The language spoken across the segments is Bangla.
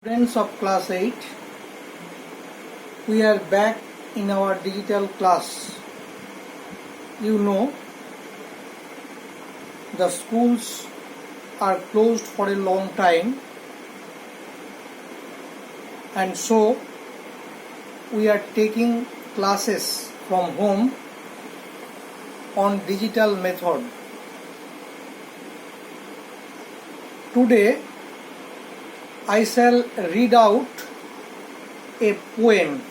Students of class 8, we are back in our digital class. You know, the schools are closed for a long time, and so we are taking classes from home on digital method. Today I shall read out a poem,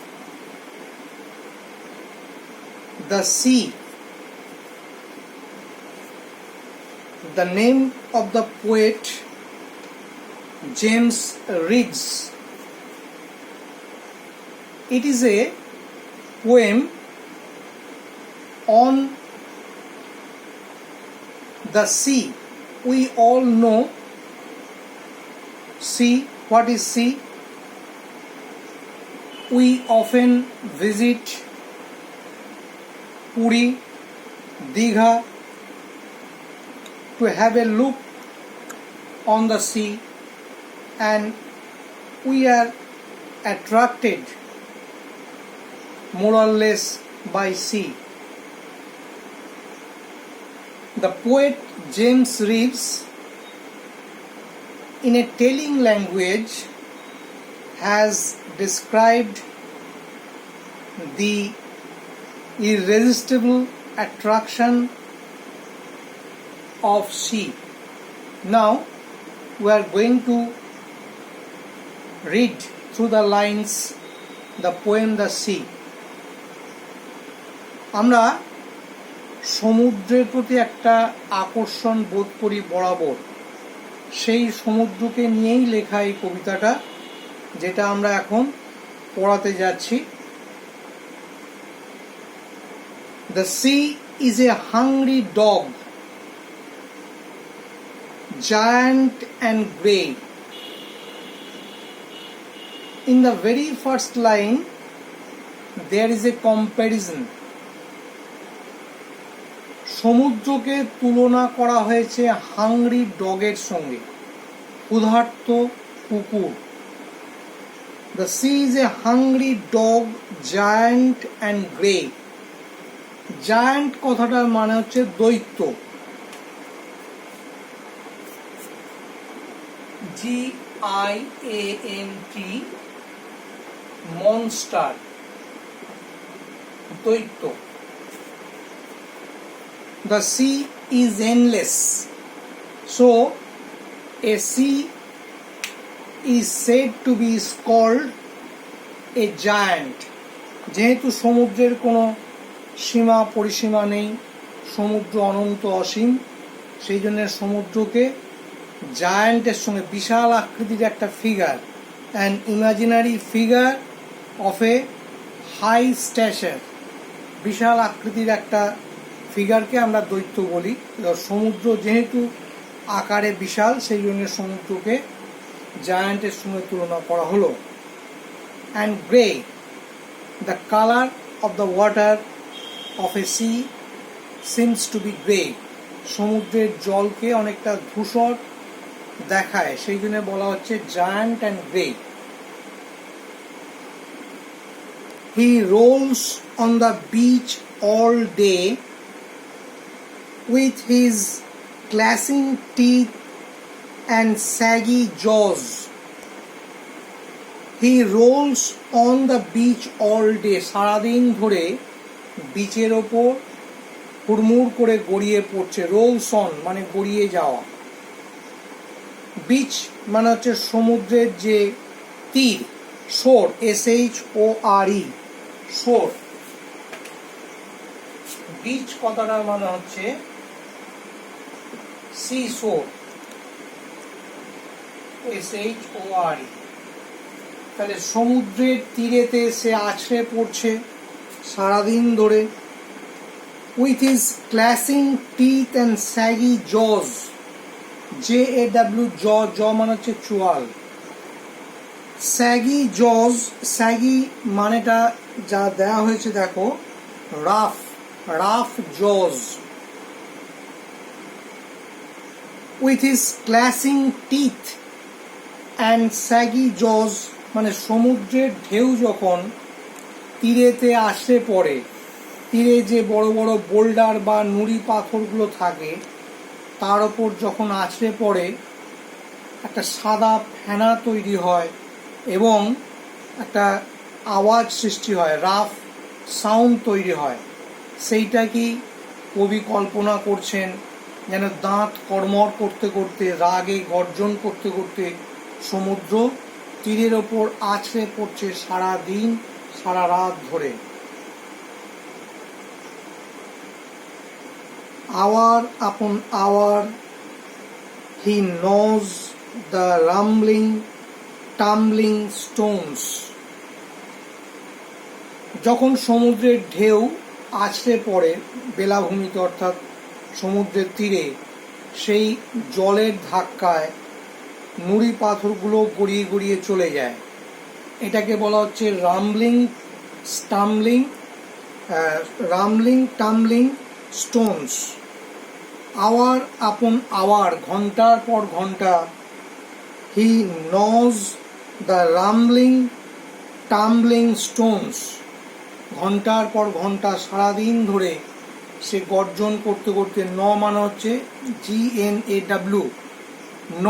The Sea. The name of the poet James Reeves. It is a poem on the sea. We all know sea. What is sea? We often visit Puri, Digha to have a look on the sea, and we are attracted more or less by sea. The poet James Reeves, in a telling language, has described the irresistible attraction of sea. Now we are going to read through the lines the poem The Sea. আমরা সমুদ্রের প্রতি একটা আকর্ষণ বোধ করি বরাবর। সেই সমুদ্রকে নিয়েই লেখা এই কবিতাটা, যেটা আমরা এখন পড়াতে যাচ্ছি। The sea is a hungry dog, giant and grey. In the very first line, there is a comparison. সমুদ্রকে তুলনা করা হয়েছে হাংরি ডগের সঙ্গে, ক্ষুধার্ত কুকুর। The sea is a hungry dog, giant and grey. Giant কথাটার মানে হচ্ছে দৈত্য, GIANT, monster, দৈত্য। The sea is endless. So, a sea is said to be called a giant. যেহেতু সমুদ্রের কোনো সীমা পরিসীমা নেই, সমুদ্র অনন্ত অসীম, সেই জন্য সমুদ্রকে জায়ান্টের সঙ্গে, বিশাল আকৃতির একটা figure, an imaginary figure of a high stature, বিশাল আকৃতির একটা ফিগারকে আমরা দৈত্য বলি। সমুদ্র যেহেতু আকারে বিশাল, সেই জন্য সমুদ্রকে জায়ান্টের সঙ্গে তুলনা করা হলো। And grey, the colour of the water of a sea seems to be grey. সমুদ্রের জলকে অনেকটা ধূসর দেখায়, সেই জন্য বলা হচ্ছে giant and grey. He rolls on the beach all day with his clashing teeth and saggy jaws. He rolls on the beach all day. সারাদিন ধরে বিচের ওপর হুড়মুড় করে গড়িয়ে পড়ছে। রোলস অন মানে গড়িয়ে যাওয়া। বিচ মানে হচ্ছে সমুদ্রের যে তীর, শোর, SHORE, শোর। বিচ কথাটার মানে হচ্ছে সি শোর, SHORE। তাহলে সমুদ্রের তীরেতে সে আছড়ে পড়ছে সারাদিন ধরে। With his clashing teeth and saggy jaw, JAW, জ মানে হচ্ছে চোয়াল। স্যাগি জজ, স্যাগি মানেটা যা দেওয়া হয়েছে দেখো, রাফ জজ। With his clashing teeth and saggy জজ মানে সমুদ্রের ঢেউ যখন তীরেতে আসে পড়ে, তীরে যে বড় বড় বোল্ডার বা নুড়ি পাথরগুলো থাকে তার ওপর যখন আছড়ে পড়ে একটা সাদা ফেনা তৈরি হয় এবং একটা আওয়াজ সৃষ্টি হয়, রাফ সাউন্ড তৈরি হয়। সেইটা কি কবি কল্পনা করছেন যেন দাঁত কড়মড় করতে করতে, রাগে গর্জন করতে করতে সমুদ্র তীরের ওপর আছড়ে পড়ছে সারা দিন সারা রাত ধরে। hour upon hour he knows the rumbling tumbling stones। যখন সমুদ্রের ঢেউ আছড়ে পড়ে বেলাভূমিতে অর্থাৎ সমুদ্রের তীরে, সেই জলের ধাক্কায় নুড়ি পাথরগুলো গড়িয়ে গড়িয়ে চলে যায়। এটাকে বলা হচ্ছে রামলিং টাম্বলিং স্টোনস। আওয়ার আপন আওয়ার, ঘন্টার পর ঘন্টা, হি নজ দ্য রামলিং টাম্বলিং স্টোনস, ঘন্টার পর ঘন্টা সারাদিন ধরে সে গর্জন করতে করতে, ন মানে হচ্ছে GNAW, ন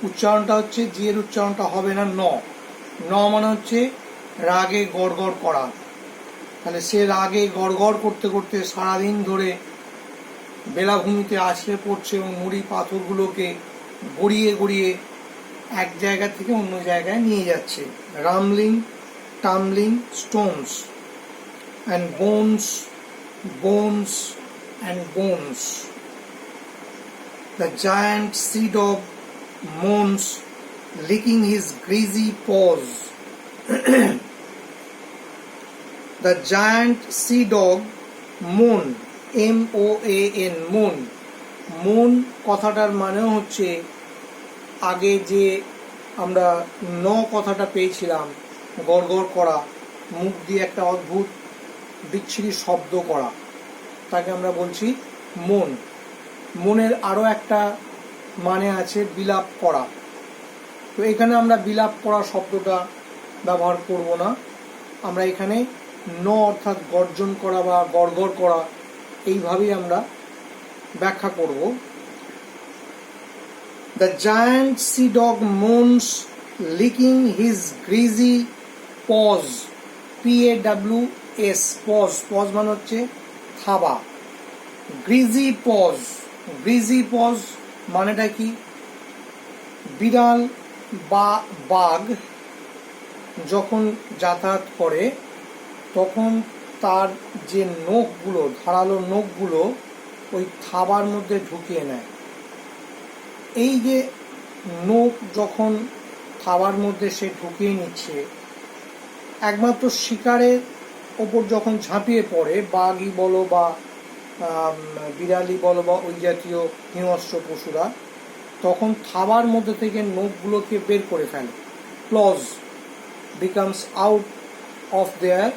উচ্চারণটা হচ্ছে, জি এর উচ্চারণটা হবে না, ন মানে হচ্ছে রাগে গড়গড় করা। তাহলে সে রাগে গড়গড় করতে করতে সারাদিন ধরে বেলাভূমিতে আছড়ে পড়ছে এবং নুড়ি পাথরগুলোকে গড়িয়ে গড়িয়ে এক জায়গা থেকে অন্য জায়গায় নিয়ে যাচ্ছে। Rumbling tumbling Stones and bones and bones, the giant sea dog moans, licking his greasy paws। The giant sea dog moan, MOAN, moan কথাটার মানে হচ্ছে আগে যে আমরা ন কথাটা পেয়েছিলাম, গড়গড় করা, মুখ দিয়ে একটা অদ্ভুত বিচ্ছিরি শব্দ করা, তাকে আমরা বলছি মন। মনের আরও একটা মানে আছে বিলাপ করা। তো এখানে আমরা বিলাপ করা শব্দটা ব্যবহার করব না, আমরা এখানে ন অর্থাৎ গর্জন করা বা গড়গড় করা এইভাবেই আমরা ব্যাখ্যা করব। The giant sea dog moans, licking his greasy paws, PAWS, paws মানে হচ্ছে থাবা। গ্রিজি পজ মানেটা কি? বিড়াল বা বাঘ যখন যাতায়াত করে তখন তার যে নখগুলো, ধারালো নখগুলো ওই থাবার মধ্যে ঢুকিয়ে নেয়। এই যে নখ যখন থাবার মধ্যে সে ঢুকিয়ে নিচ্ছে, একমাত্র শিকারের ওপর যখন ঝাঁপিয়ে পড়ে, বাঘই বলো বা বিড়ালি বলো বা ওই জাতীয় হিংস্র পশুরা, তখন থাবার মধ্যে থেকে নখগুলোকে বের করে ফেলে। Claws becomes out of their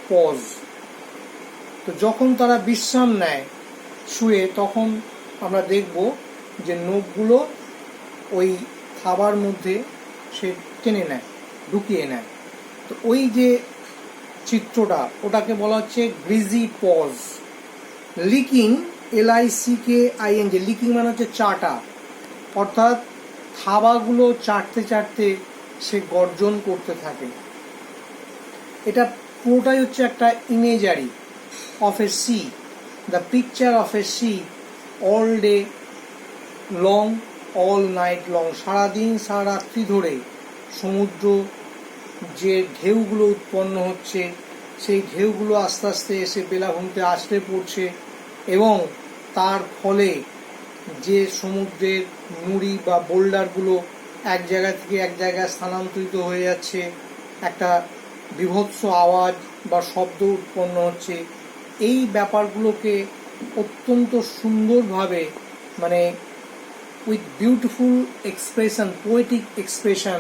paws. তো যখন তারা বিশ্রাম নেয় শুয়ে, তখন আমরা দেখব যে নখগুলো ওই থাবার মধ্যে সে টেনে নেয়, ঢুকিয়ে নেয়। তো ওই যে চিত্রটা, ওটাকে বলা হচ্ছে greasy paws. Licking, LICKING, licking মানে হচ্ছে চাটা, অর্থাৎ থাবাগুলো চাটতে চাটতে সে গর্জন করতে থাকে। এটা পুরোটাই হচ্ছে একটা imagery of a sea, the picture of a sea all day long, all night long, সারাদিন সারা রাত্রি ধরে সমুদ্র যে ঢেউগুলো উৎপন্ন হচ্ছে, সেই ঢেউগুলো আস্তে আস্তে এসে বেলাভূমিতে আছড়ে পড়ছে এবং তার ফলে যে সমুদ্রের নুড়ি বা বোল্ডারগুলো এক জায়গা থেকে এক জায়গায় স্থানান্তরিত হয়ে যাচ্ছে, একটা বিভৎস আওয়াজ বা শব্দ উৎপন্ন হচ্ছে। এই ব্যাপারগুলোকে অত্যন্ত সুন্দরভাবে, মানে with beautiful expression, poetic expression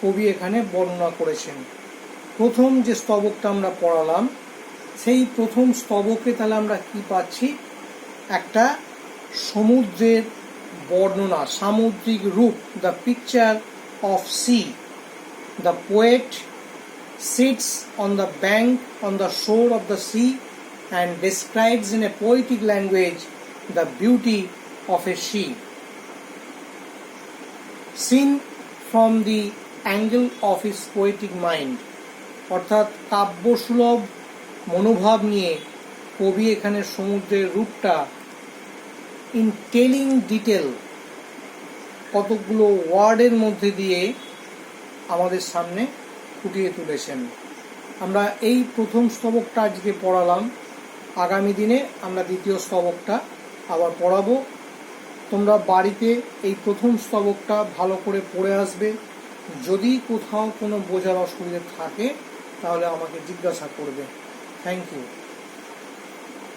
কবি এখানে বর্ণনা করেছেন। প্রথম যে স্তবকটা আমরা পড়ালাম, সেই প্রথম স্তবকে তাহলে আমরা কি পাচ্ছি? একটা সমুদ্রের বর্ণনা, সামুদ্রিক রূপ, the picture of sea. The poet sits on the bank on the shore of the sea and describes in a poetic language the beauty of a sea. Seen from the angle of his poetic mind. অর্থাৎ কাব্যসুলভ মনোভাব নিয়ে কবি এখানে সমুদ্রের রূপটা ইন টেলিং ডিটেল কতগুলো ওয়ার্ডের মধ্যে দিয়ে আমাদের সামনে ফুটিয়ে তুলেছেন। আমরা এই প্রথম স্তবকটা আজকে পড়ালাম, আগামী দিনে আমরা দ্বিতীয় স্তবকটা আবার পড়াবো। তোমরা বাড়িতে এই প্রথম স্তবকটা ভালো করে পড়ে আসবে। যদি কোথাও কোনো বোঝার অসুবিধা থাকে তাহলে আমাকে জিজ্ঞাসা করবে। Thank you.